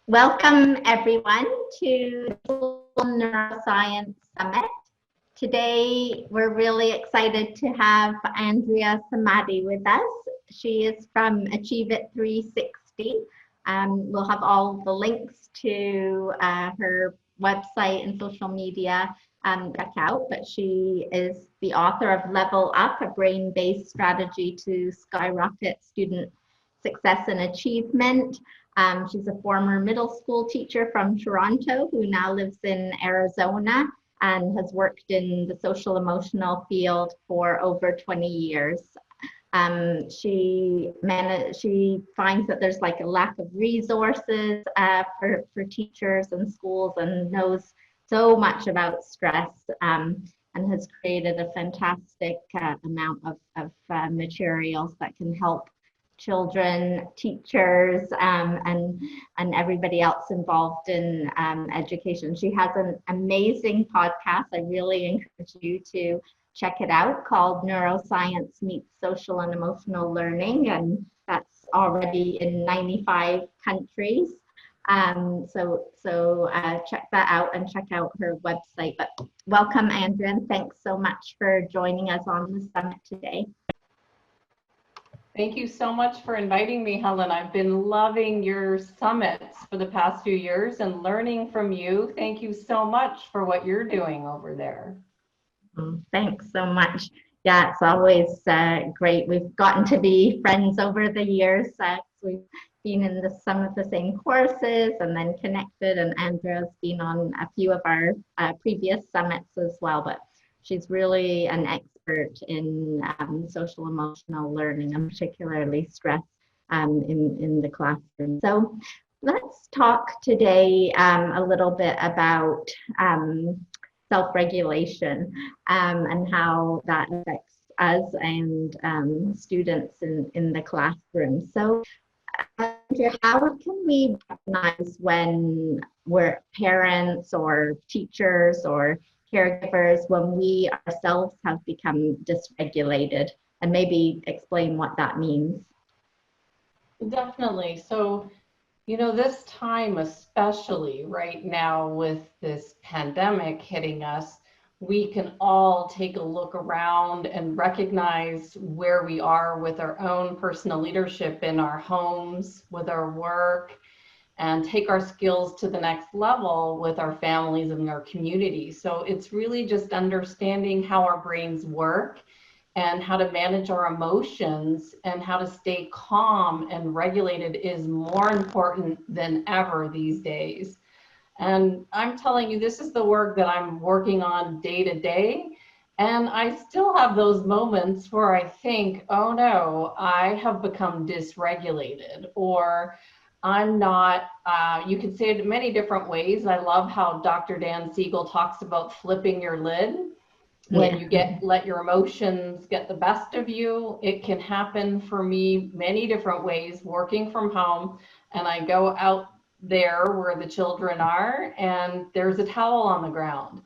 Welcome everyone to the Global Neuroscience Summit. Today we're really excited to have Andrea Samadi with us. She is from Achieve It 360. We'll have all the links to her website and social media check out, but she is the author of Level Up, a brain-based strategy to skyrocket student success and achievement. She's a former middle school teacher from Toronto who now lives in Arizona and has worked in the social emotional field for over 20 years. She finds that there's like a lack of resources for teachers and schools, and knows so much about stress, and has created a fantastic amount of materials that can help children, teachers, and everybody else involved in education. She has an amazing podcast. I really encourage you to check it out, called Neuroscience Meets Social and Emotional Learning, and that's already in 95 countries. So check that out and check out her website. But welcome, Andrea, and thanks so much for joining us on the summit today. Thank you so much for inviting me, Helen. I've been loving your summits for the past few years and learning from you. Thank you so much for what you're doing over there. Thanks so much. Yeah, it's always great. We've gotten to be friends over the years. We've been in some of the same courses and then connected, and Andrea's been on a few of our previous summits as well, but she's really an expert in social emotional learning, and particularly stress in the classroom. So let's talk today a little bit about self-regulation and how that affects us and students in the classroom. So Andrea, how can we recognize when we're parents or teachers or caregivers, when we ourselves have become dysregulated, and maybe explain what that means? Definitely. So, you know, this time, especially right now with this pandemic hitting us, we can all take a look around and recognize where we are with our own personal leadership in our homes, with our work, and take our skills to the next level with our families and our community. So it's really just understanding how our brains work and how to manage our emotions and how to stay calm and regulated is more important than ever these days. And I'm telling you, this is the work that I'm working on day to day. And I still have those moments where I think, oh no, I have become dysregulated, or I'm not, you could say it many different ways. I love how Dr. Dan Siegel talks about flipping your lid. When you let your emotions get the best of you, it can happen for me many different ways, working from home, and I go out there where the children are and there's a towel on the ground.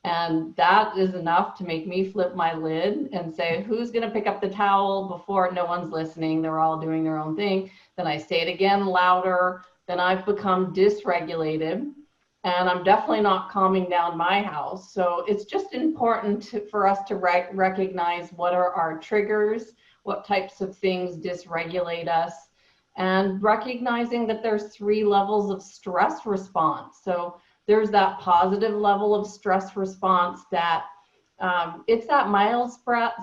And that is enough to make me flip my lid and say, who's going to pick up the towel before no one's listening? They're all doing their own thing. Then I say it again louder. Then I've become dysregulated. And I'm definitely not calming down my house. So it's just important for us to recognize what are our triggers, what types of things dysregulate us, and recognizing that there's 3 levels of stress response. So there's that positive level of stress response that it's that mild stress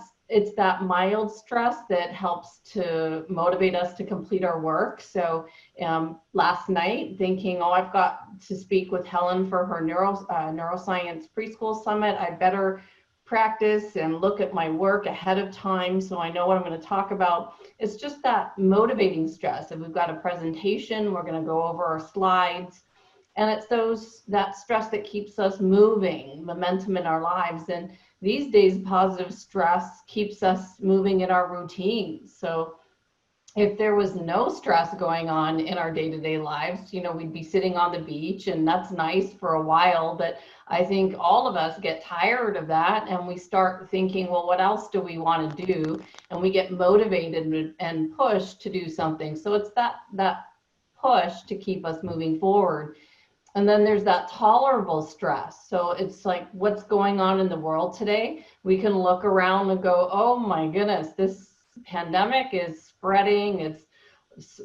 that helps to motivate us to complete our work. So last night thinking, oh, I've got to speak with Helen for her Neuroscience Preschool Summit. I better practice and look at my work ahead of time so I know what I'm going to talk about. It's just that motivating stress. If we've got a presentation, we're going to go over our slides. And it's that stress that keeps us moving, momentum in our lives. And these days, positive stress keeps us moving in our routines. So if there was no stress going on in our day-to-day lives, you know, we'd be sitting on the beach, and that's nice for a while. But I think all of us get tired of that, and we start thinking, well, what else do we want to do? And we get motivated and pushed to do something. So it's that push to keep us moving forward. And then there's that tolerable stress. So it's like what's going on in the world today. We can look around and go, oh my goodness, this pandemic is spreading. It's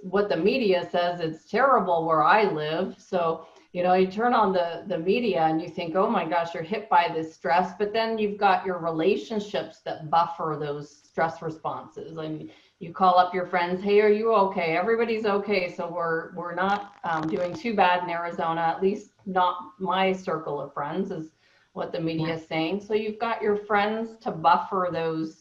what the media says, it's terrible where I live. So, you turn on the media and you think, oh my gosh, you're hit by this stress. But then you've got your relationships that buffer those stress responses. And you call up your friends, hey, are you okay? Everybody's okay. So we're not doing too bad in Arizona, at least not my circle of friends, is what the media is saying. So you've got your friends to buffer those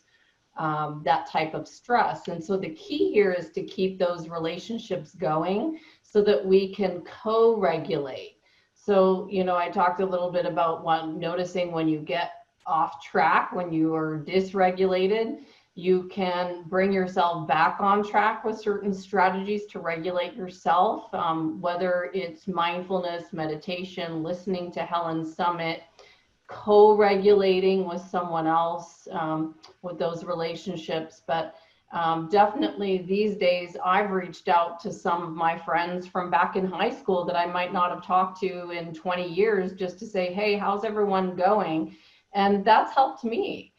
that type of stress. And so the key here is to keep those relationships going so that we can co-regulate. So, I talked a little bit about noticing when you get off track, when you are dysregulated, you can bring yourself back on track with certain strategies to regulate yourself, whether it's mindfulness, meditation, listening to Helen's Summit, co-regulating with someone else, with those relationships. But definitely these days, I've reached out to some of my friends from back in high school that I might not have talked to in 20 years just to say, hey, how's everyone going? And that's helped me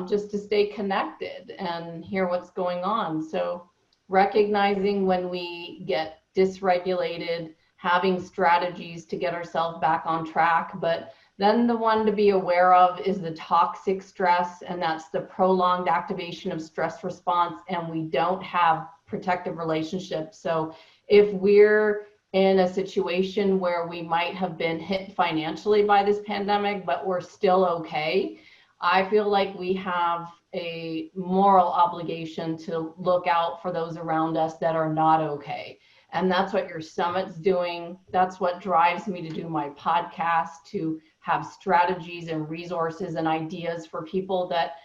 just to stay connected and hear what's going on. So recognizing when we get dysregulated, having strategies to get ourselves back on track. But then the one to be aware of is the toxic stress, and that's the prolonged activation of stress response, and we don't have protective relationships. So if we're in a situation where we might have been hit financially by this pandemic, but we're still okay, I feel like we have a moral obligation to look out for those around us that are not okay. And that's what your summit's doing. That's what drives me to do my podcast, to have strategies and resources and ideas for people that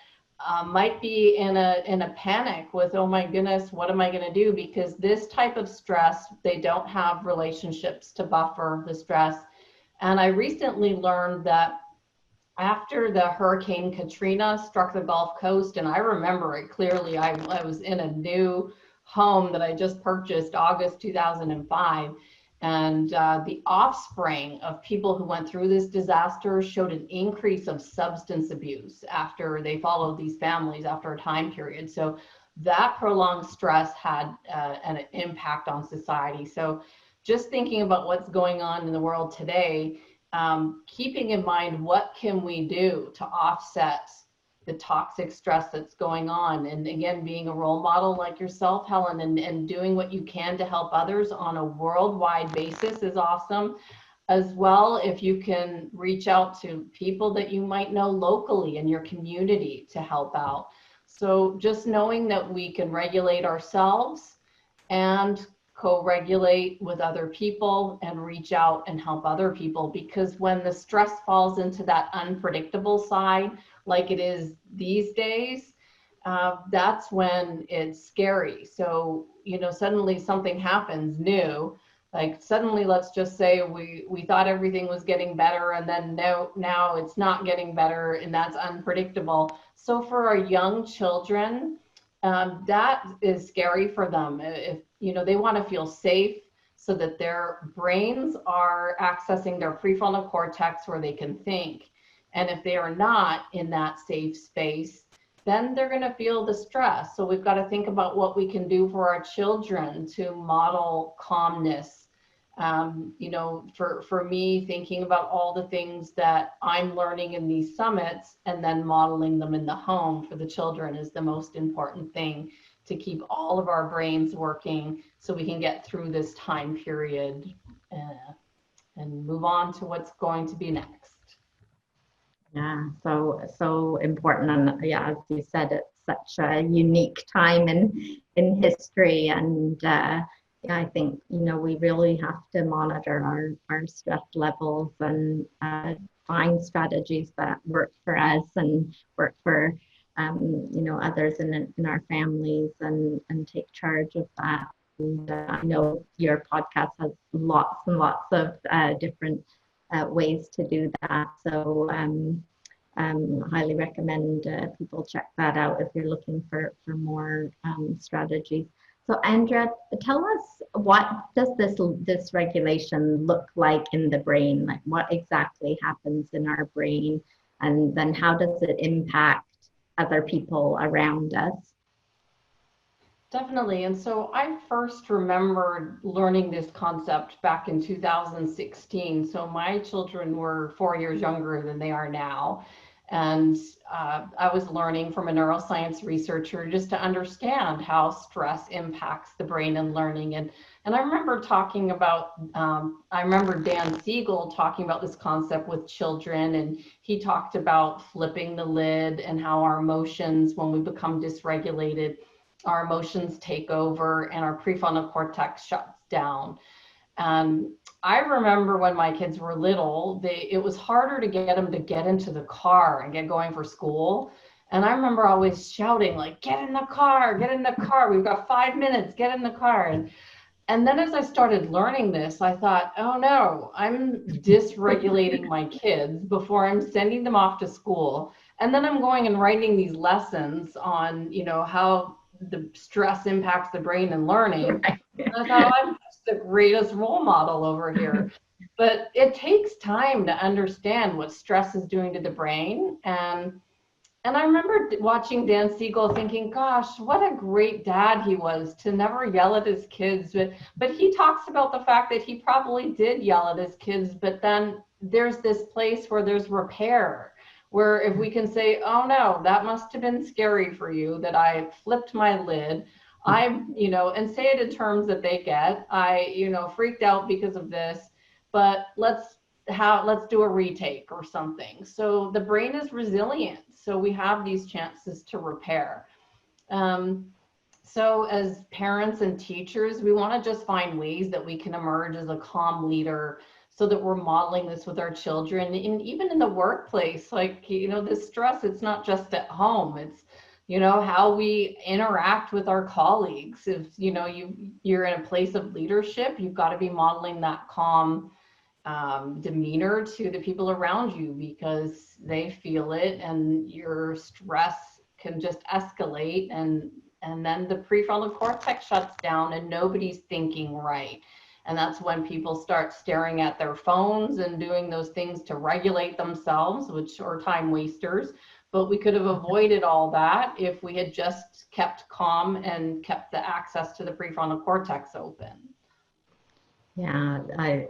might be in a panic with, oh my goodness, what am I going to do? Because this type of stress, they don't have relationships to buffer the stress. And I recently learned that after the Hurricane Katrina struck the Gulf Coast, and I remember it clearly, I was in a new home that I just purchased August 2005. And the offspring of people who went through this disaster showed an increase of substance abuse after they followed these families after a time period. So that prolonged stress had an impact on society. So just thinking about what's going on in the world today, keeping in mind what can we do to offset the toxic stress that's going on. And again, being a role model like yourself, Helen, and doing what you can to help others on a worldwide basis is awesome. As well, if you can reach out to people that you might know locally in your community to help out. So just knowing that we can regulate ourselves and co-regulate with other people and reach out and help other people, because when the stress falls into that unpredictable side, like it is these days, that's when it's scary. So, suddenly something happens new, like suddenly, let's just say we thought everything was getting better, and then now it's not getting better, and that's unpredictable. So for our young children, that is scary for them. If they want to feel safe so that their brains are accessing their prefrontal cortex where they can think. And if they are not in that safe space, then they're going to feel the stress. So we've got to think about what we can do for our children to model calmness. For me, thinking about all the things that I'm learning in these summits and then modeling them in the home for the children is the most important thing, to keep all of our brains working so we can get through this time period and move on to what's going to be next. Yeah, so important. And yeah, as you said, it's such a unique time in history. And yeah, I think, we really have to monitor our stress levels and find strategies that work for us and work for others in our families, and take charge of that. And I know your podcast has lots and lots of different ways to do that. So highly recommend people check that out if you're looking for more strategies. So Andrea, tell us, what does this dysregulation look like in the brain? Like what exactly happens in our brain, and then how does it impact other people around us? Definitely. And so I first remembered learning this concept back in 2016. So my children were 4 years younger than they are now. And I was learning from a neuroscience researcher just to understand how stress impacts the brain and learning. And I remember talking about, I remember Dan Siegel talking about this concept with children. And he talked about flipping the lid and how our emotions, when we become dysregulated, our emotions take over and our prefrontal cortex shuts down. And I remember when my kids were little, it was harder to get them to get into the car and get going for school. And I remember always shouting, like, get in the car, get in the car. We've got 5 minutes, get in the car. And then as I started learning this, I thought, oh no, I'm dysregulating my kids before I'm sending them off to school. And then I'm going and writing these lessons on, how the stress impacts the brain and learning. Right. And I thought, oh, I'm just the greatest role model over here. But it takes time to understand what stress is doing to the brain. And I remember watching Dan Siegel thinking, gosh, what a great dad he was to never yell at his kids. But he talks about the fact that he probably did yell at his kids, but then there's this place where there's repair, where if we can say, oh no, that must have been scary for you that I flipped my lid. And say it in terms that they get. I freaked out because of this, but let's do a retake or something. So the brain is resilient. So we have these chances to repair. So as parents and teachers, we want to just find ways that we can emerge as a calm leader so that we're modeling this with our children. And even in the workplace, like, this stress, it's not just at home. It's, how we interact with our colleagues. If, you're in a place of leadership, you've got to be modeling that calm demeanor to the people around you, because they feel it and your stress can just escalate, and then the prefrontal cortex shuts down and nobody's thinking right. And that's when people start staring at their phones and doing those things to regulate themselves, which are time wasters. But we could have avoided all that if we had just kept calm and kept the access to the prefrontal cortex open. Yeah,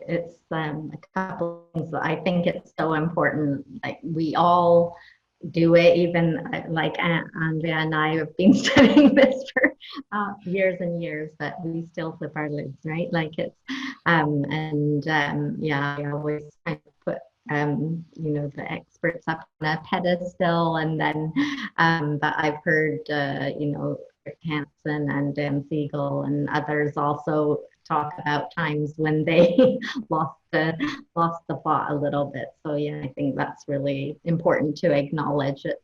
it's a couple of things. I think it's so important. Like we all do it, even like Andrea and I have been studying this for years and years, but we still flip our lids, right? Like it's, yeah, I always kind of put, the experts up on a pedestal, and then, but I've heard, Rick Hansen and Dan Siegel and others also talk about times when they lost the plot a little bit. So yeah, I think that's really important to acknowledge it.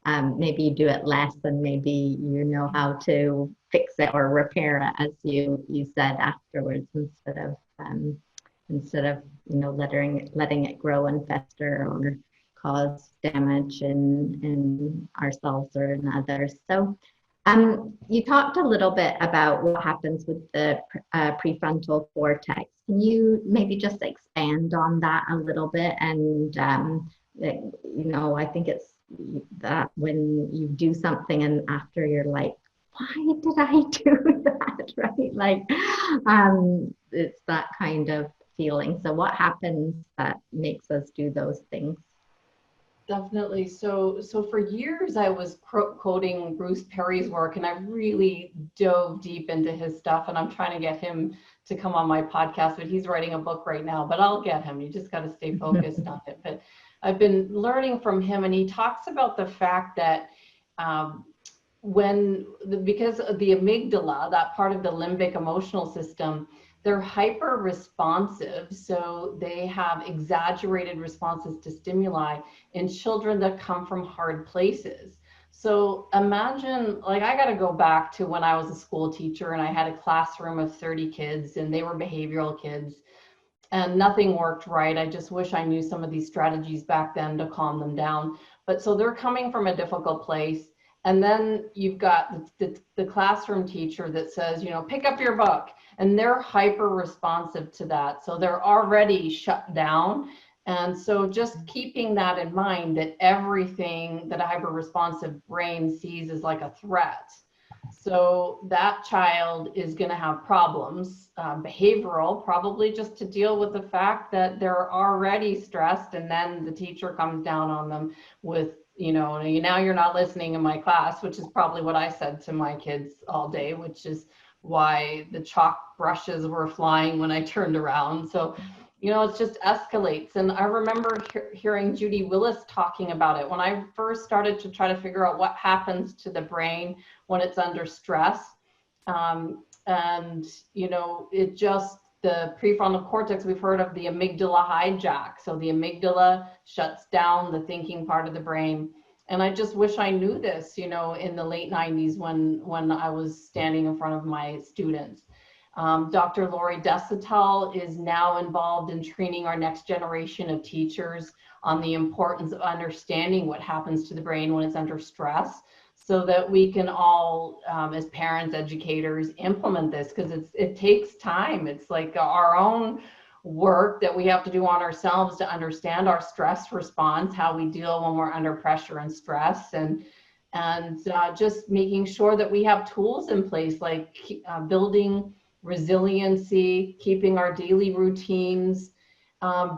Maybe you do it less, and maybe you know how to fix it or repair it, as you said afterwards, instead of letting it grow and fester or cause damage in ourselves or in others. So you talked a little bit about what happens with the prefrontal cortex. Can you maybe just expand on that a little bit? And, I think it's that when you do something and after you're like, why did I do that? Right? Like, it's that kind of feeling. So what happens that makes us do those things? Definitely. So for years I was quoting Bruce Perry's work, and I really dove deep into his stuff, and I'm trying to get him to come on my podcast, but he's writing a book right now, but I'll get him. You just got to stay focused on it. But I've been learning from him, and he talks about the fact that because of the amygdala, that part of the limbic emotional system, they're hyper responsive. So they have exaggerated responses to stimuli in children that come from hard places. So imagine, like, I got to go back to when I was a school teacher and I had a classroom of 30 kids and they were behavioral kids and nothing worked right. I just wish I knew some of these strategies back then to calm them down. But so they're coming from a difficult place. And then you've got the classroom teacher that says, you know, pick up your book, and they're hyper responsive to that. So they're already shut down. And so just keeping that in mind, that everything that a hyper responsive brain sees is like a threat. So that child is going to have problems, behavioral, probably just to deal with the fact that they're already stressed, and then the teacher comes down on them with, you know, now you're not listening in my class, which is probably what I said to my kids all day, which is why the chalk brushes were flying when I turned around. So, you know, it just escalates. And I remember hearing Judy Willis talking about it when I first started to try to figure out what happens to the brain when it's under stress. And, you know, it just, the prefrontal cortex, we've heard of the amygdala hijack. So the amygdala shuts down the thinking part of the brain. And I just wish I knew this, you know, in the late 90s when I was standing in front of my students. Dr. Lori Desautels is now involved in training our next generation of teachers on the importance of understanding what happens to the brain when it's under stress, so that we can all, as parents, educators, implement this, because it takes time. It's like our own work that we have to do on ourselves to understand our stress response, how we deal when we're under pressure and stress, and just making sure that we have tools in place, like building resiliency, keeping our daily routines,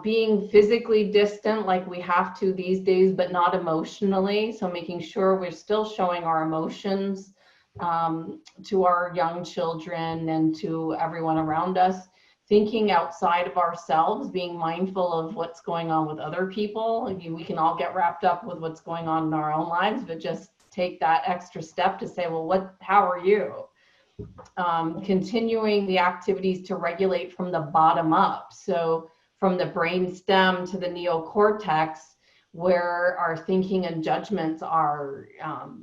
being physically distant like we have to these days, but not emotionally. So making sure we're still showing our emotions to our young children and to everyone around us. Thinking outside of ourselves, being mindful of what's going on with other people. I mean, we can all get wrapped up with what's going on in our own lives, but just take that extra step to say, well, how are you? Continuing the activities to regulate from the bottom up. So from the brain stem to the neocortex, where our thinking and judgments are,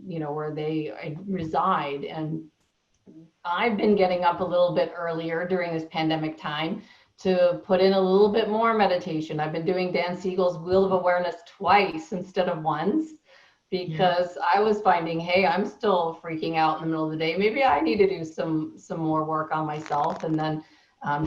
you know, where they reside. And I've been getting up a little bit earlier during this pandemic time to put in a little bit more meditation. I've been doing Dan Siegel's Wheel of Awareness twice instead of once, because I was finding, hey, I'm still freaking out in the middle of the day. Maybe I need to do some more work on myself. And then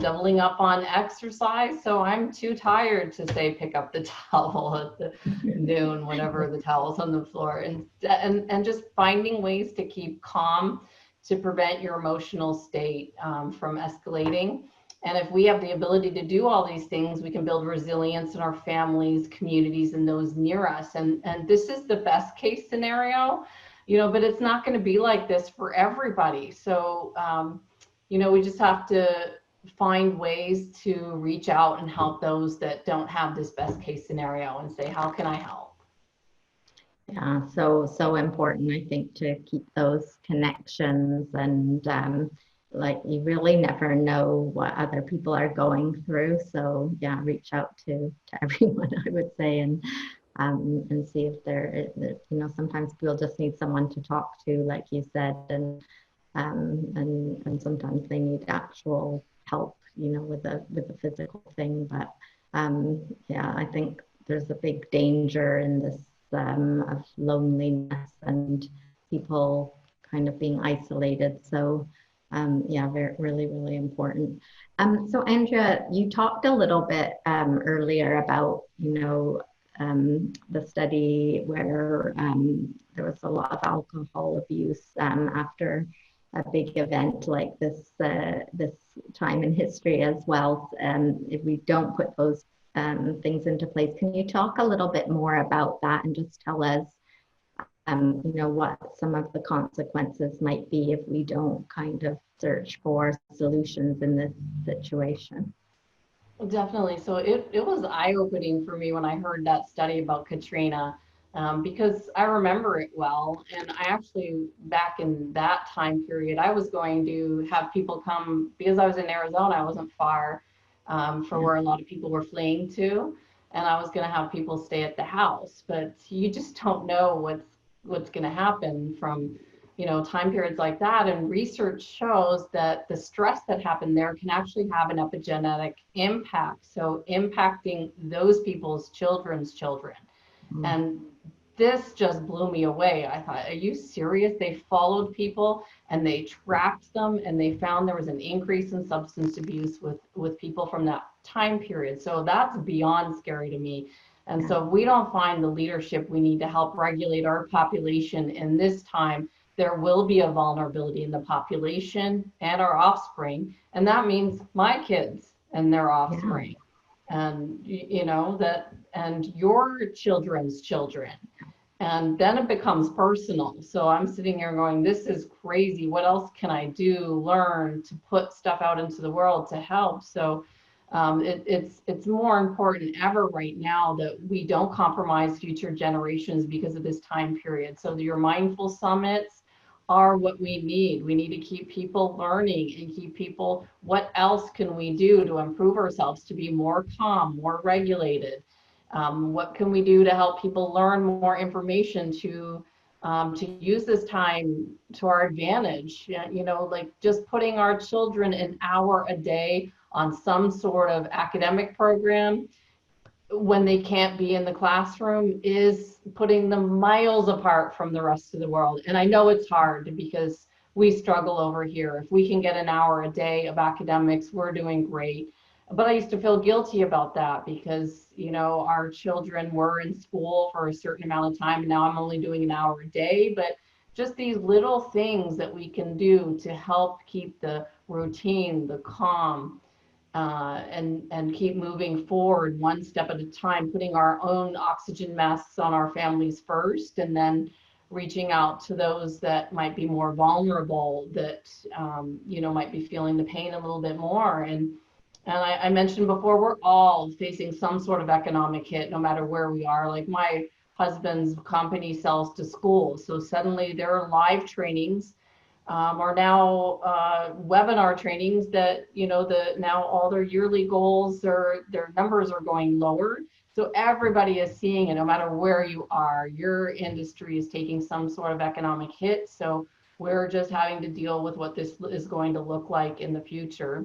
doubling up on exercise. So I'm too tired to say, pick up the towel at the noon, whenever the towel's on the floor, and just finding ways to keep calm, to prevent your emotional state from escalating. And if we have the ability to do all these things, we can build resilience in our families, communities, and those near us. And this is the best case scenario, you know, but it's not going to be like this for everybody. So, you know, we just have to find ways to reach out and help those that don't have this best case scenario and say, how can I help? Yeah, so important, I think, to keep those connections, and like, you really never know what other people are going through. So yeah, reach out to everyone, I would say, and see if they're, you know, sometimes people just need someone to talk to, like you said, and sometimes they need actual help, you know, with a physical thing. But yeah, I think there's a big danger in this of loneliness and people kind of being isolated. So yeah, really, really important. So Andrea, you talked a little bit earlier about, you know, the study where there was a lot of alcohol abuse after a big event like this time in history as well. If we don't put those things into place, can you talk a little bit more about that and just tell us, you know, what some of the consequences might be if we don't kind of search for solutions in this situation? Definitely. So it was eye-opening for me when I heard that study about Katrina, because I remember it well. And I actually, back in that time period, I was going to have people come, because I was in Arizona, I wasn't far from where a lot of people were fleeing to. And I was going to have people stay at the house. But you just don't know what's going to happen from, you know, time periods like that. And research shows that the stress that happened there can actually have an epigenetic impact. So impacting those people's children's children. And this just blew me away. I thought, are you serious? They followed people and they tracked them, and they found there was an increase in substance abuse with people from that time period. So that's beyond scary to me. And Yeah. so if we don't find the leadership we need to help regulate our population in this time, there will be a vulnerability in the population and our offspring. And that means my kids and their Yeah. offspring. And you know that, and your children's children. And then it becomes personal. So I'm sitting here going, this is crazy. What else can I do, learn to put stuff out into the world to help? So it's more important ever right now that we don't compromise future generations because of this time period. So your mindful summits are what we need. We need to keep people learning and keep people, what else can we do to improve ourselves, to be more calm, more regulated? What can we do to help people learn more information to use this time to our advantage? You know, like just putting our children an hour a day on some sort of academic program when they can't be in the classroom is putting them miles apart from the rest of the world. And I know it's hard because we struggle over here. If we can get an hour a day of academics, we're doing great. But I used to feel guilty about that because, you know, our children were in school for a certain amount of time, and now I'm only doing an hour a day. But just these little things that we can do to help keep the routine, the calm, and keep moving forward one step at a time, putting our own oxygen masks on our families first, and then reaching out to those that might be more vulnerable, that you know, might be feeling the pain a little bit more. And I mentioned before, we're all facing some sort of economic hit, no matter where we are. Like my husband's company sells to schools, so suddenly there are live trainings are now webinar trainings that, you know, now all their yearly goals, or their numbers are going lower. So everybody is seeing it, no matter where you are. Your industry is taking some sort of economic hit. So we're just having to deal with what this is going to look like in the future.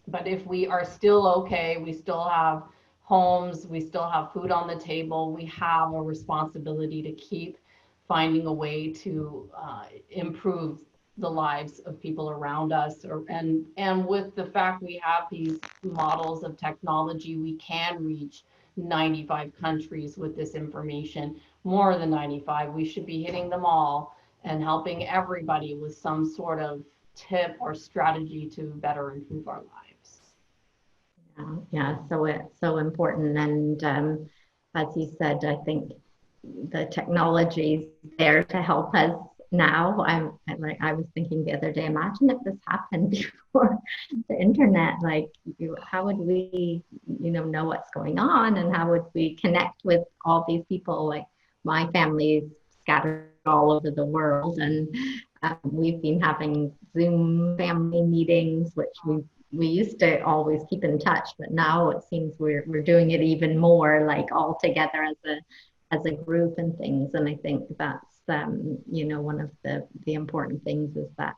But if we are still okay, we still have homes, we still have food on the table, we have a responsibility to keep finding a way to improve the lives of people around us. And with the fact we have these models of technology, we can reach 95 countries with this information, more than 95. We should be hitting them all and helping everybody with some sort of tip or strategy to better improve our lives. Yeah, so it's so important. And as you said, I think the technology is there to help us now. I was thinking the other day, imagine if this happened before the internet. Like, how would we, know what's going on, and how would we connect with all these people? Like, my family is scattered all over the world, and we've been having Zoom family meetings, which we used to always keep in touch, but now it seems we're doing it even more, like all together as a group and things. And I think that's one of the important things is that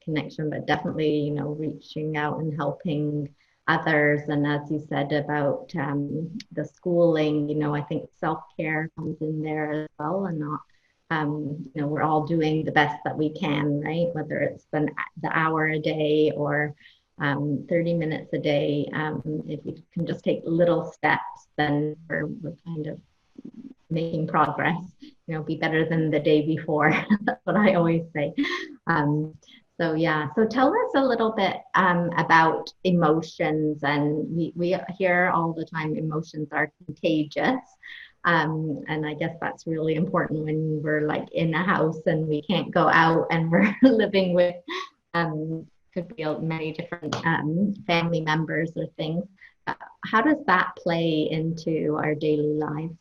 connection, but definitely reaching out and helping others. And as you said about the schooling, I think self-care comes in there as well, and not we're all doing the best that we can, right? Whether it's the hour a day or 30 minutes a day. If you can just take little steps, then we're kind of making progress. Be better than the day before. That's what I always say. So yeah, so tell us a little bit about emotions. And we hear all the time emotions are contagious. And I guess that's really important when we're like in a house and we can't go out, and we're living with could be many different family members or things. How does that play into our daily lives?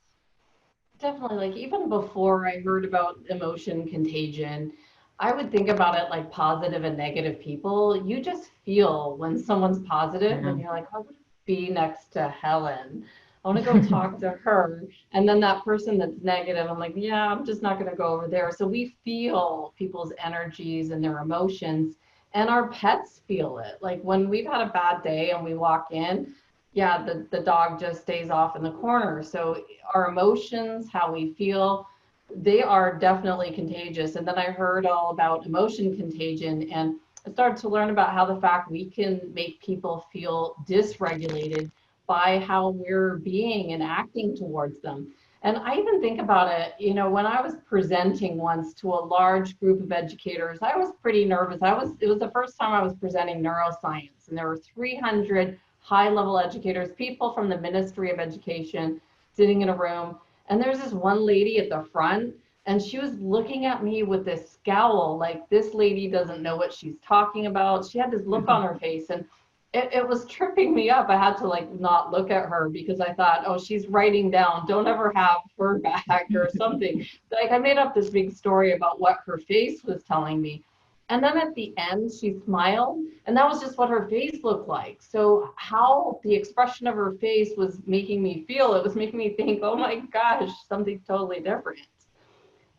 Definitely, like even before I heard about emotion contagion, I would think about it like positive and negative people. You just feel when someone's positive and you're like, I want to be next to Helen. I want to go talk to her. And then that person that's negative, I'm like, yeah, I'm just not going to go over there. So we feel people's energies and their emotions, and our pets feel it. Like when we've had a bad day and we walk in, yeah, the dog just stays off in the corner. So our emotions, how we feel, they are definitely contagious. And then I heard all about emotion contagion, and I started to learn about how the fact we can make people feel dysregulated by how we're being and acting towards them. And I even think about it, when I was presenting once to a large group of educators, I was pretty nervous. It was the first time I was presenting neuroscience, and there were 300 high-level educators, people from the Ministry of Education, sitting in a room. And there's this one lady at the front, and she was looking at me with this scowl, like this lady doesn't know what she's talking about. She had this look on her face, and it was tripping me up. I had to not look at her because I thought, oh, she's writing down, don't ever have her back or something. I made up this big story about what her face was telling me. And then at the end, she smiled, and that was just what her face looked like. So how the expression of her face was making me feel, it was making me think, oh my gosh, something totally different.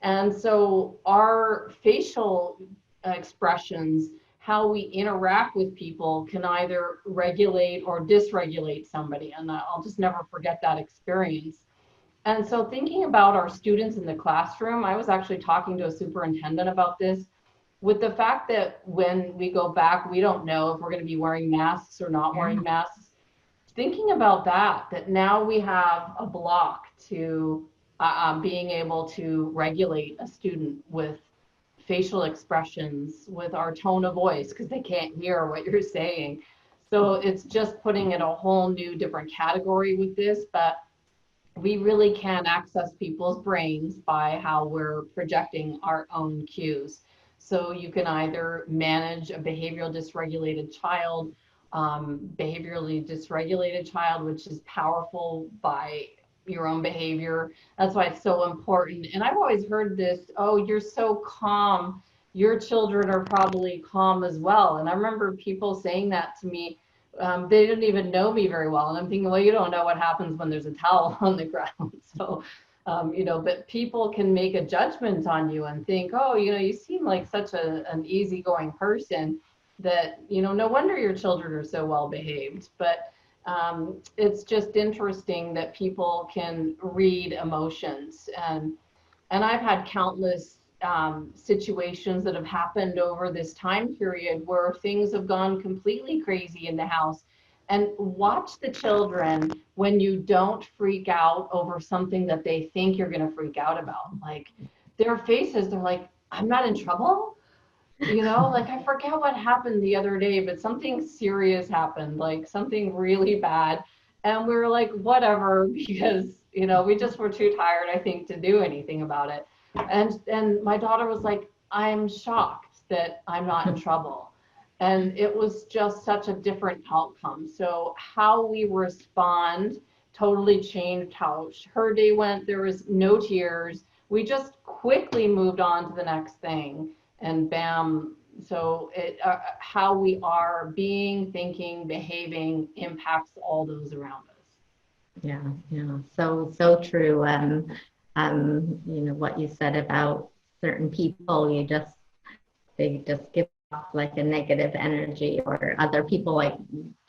And so our facial expressions, how we interact with people, can either regulate or dysregulate somebody. And I'll just never forget that experience. And so thinking about our students in the classroom, I was actually talking to a superintendent about this, with the fact that when we go back, we don't know if we're going to be wearing masks or not wearing masks. Thinking about that now we have a block to being able to regulate a student with facial expressions, with our tone of voice, because they can't hear what you're saying. So it's just putting in a whole new different category with this, but we really can access people's brains by how we're projecting our own cues. So you can either manage a behavioral dysregulated child, which is powerful by your own behavior. That's why it's so important. And I've always heard this, oh, you're so calm. Your children are probably calm as well. And I remember people saying that to me. They didn't even know me very well. And I'm thinking, well, you don't know what happens when there's a towel on the ground. So, but people can make a judgment on you and think, oh, you seem like such an easygoing person that, no wonder your children are so well behaved. But it's just interesting that people can read emotions. And I've had countless situations that have happened over this time period where things have gone completely crazy in the house. And watch the children when you don't freak out over something that they think you're going to freak out about. Like their faces, they're like, I'm not in trouble. I forget what happened the other day, but something serious happened, like something really bad. And we were like, whatever, because, we just were too tired, I think, to do anything about it. And my daughter was like, I'm shocked that I'm not in trouble. And it was just such a different outcome. So how we respond totally changed how her day went. There was no tears. We just quickly moved on to the next thing, and bam. So how we are being, thinking, behaving impacts all those around us. Yeah, so true. What you said about certain people, they just give off like a negative energy, or other people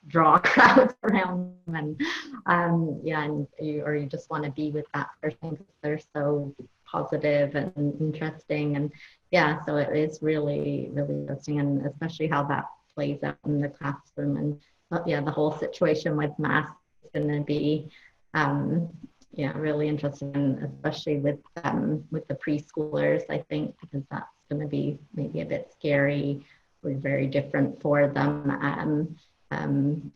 draw crowds around them, and you just want to be with that person because they're so positive and interesting. And so it is really, really interesting, and especially how that plays out in the classroom. And the whole situation with masks is going to be really interesting, and especially with the preschoolers, I think, because that's going to be maybe a bit scary or very different for them,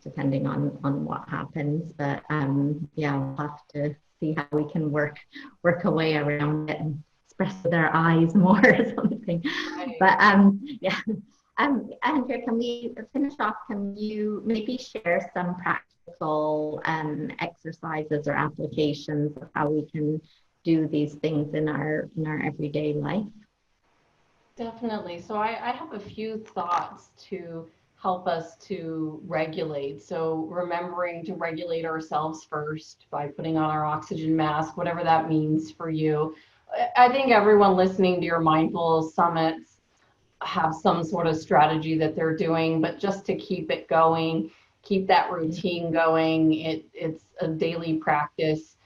depending on what happens. But we'll have to see how we can work a way around it and express with our eyes more or something. Right. But Andrea, can we finish off? Can you maybe share some practical exercises or applications of how we can do these things in our everyday life? Definitely. So I have a few thoughts to help us to regulate. So remembering to regulate ourselves first by putting on our oxygen mask, whatever that means for you. I think everyone listening to your mindful summits have some sort of strategy that they're doing, but just to keep it going, keep that routine going. It's a daily practice.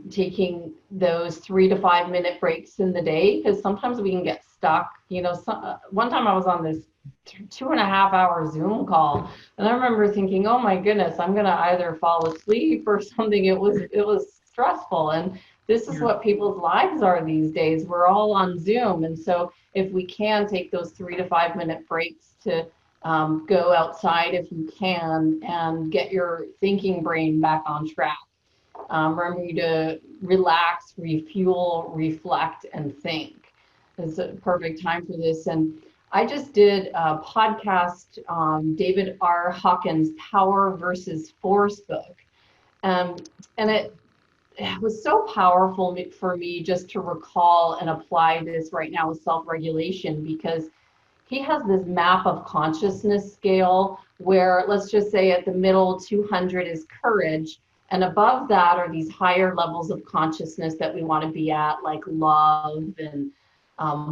taking those 3 to 5 minute breaks in the day, because sometimes we can get stuck. One time I was on this 2.5 hour Zoom call, and I remember thinking, oh my goodness, I'm gonna either fall asleep or something. It was stressful, and this is what people's lives are these days. We're all on Zoom, and so if we can take those 3 to 5 minute breaks to go outside if you can and get your thinking brain back on track. Remember to relax, refuel, reflect, and think. It's a perfect time for this. And I just did a podcast on David R. Hawkins' Power versus Force book. And it was so powerful for me just to recall and apply this right now with self-regulation, because he has this map of consciousness scale where, let's just say at the middle 200 is courage, and above that are these higher levels of consciousness that we want to be at, like love and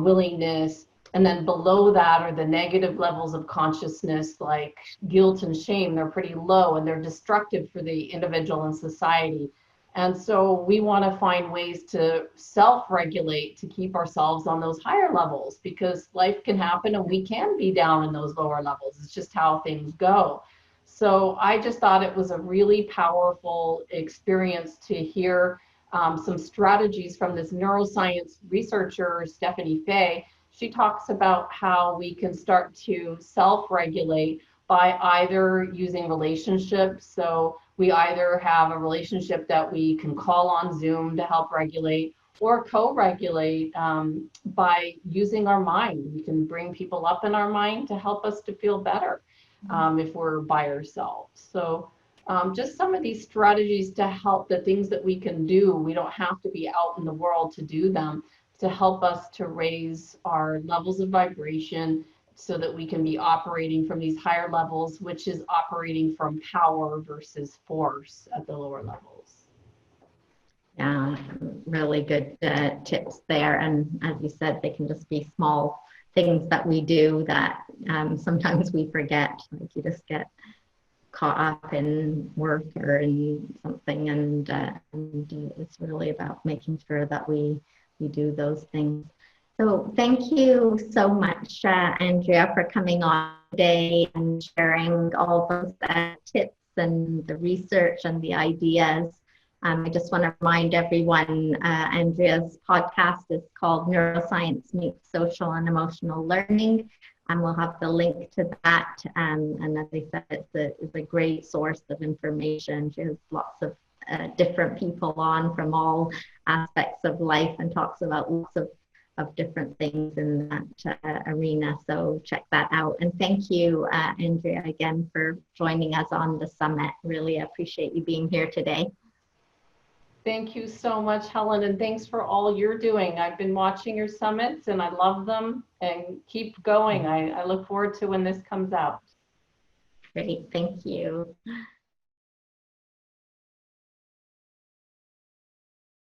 willingness. And then below that are the negative levels of consciousness, like guilt and shame. They're pretty low and they're destructive for the individual and society. And so we want to find ways to self-regulate to keep ourselves on those higher levels, because life can happen and we can be down in those lower levels. It's just how things go. So I just thought it was a really powerful experience to hear some strategies from this neuroscience researcher, Stephanie Fay. She talks about how we can start to self-regulate by either using relationships. So we either have a relationship that we can call on Zoom to help regulate, or co-regulate by using our mind. We can bring people up in our mind to help us to feel better if we're by ourselves. So just some of these strategies to help, the things that we can do. We don't have to be out in the world to do them, to help us to raise our levels of vibration so that we can be operating from these higher levels, which is operating from power versus force at the lower levels. Yeah, really good tips there. And as you said, they can just be small things that we do that sometimes we forget. Like you just get caught up in work or in something, and it's really about making sure that we do those things. So thank you so much, Andrea, for coming on today and sharing all those tips and the research and the ideas. I just want to remind everyone, Andrea's podcast is called Neuroscience Meets Social and Emotional Learning, and we'll have the link to that. And as I said, it's a great source of information. She has lots of different people on from all aspects of life and talks about lots of different things in that arena. So check that out. And thank you, Andrea, again for joining us on the summit. Really appreciate you being here today. Thank you so much, Helen, and thanks for all you're doing. I've been watching your summits and I love them, and keep going. I look forward to when this comes out. Great, thank you.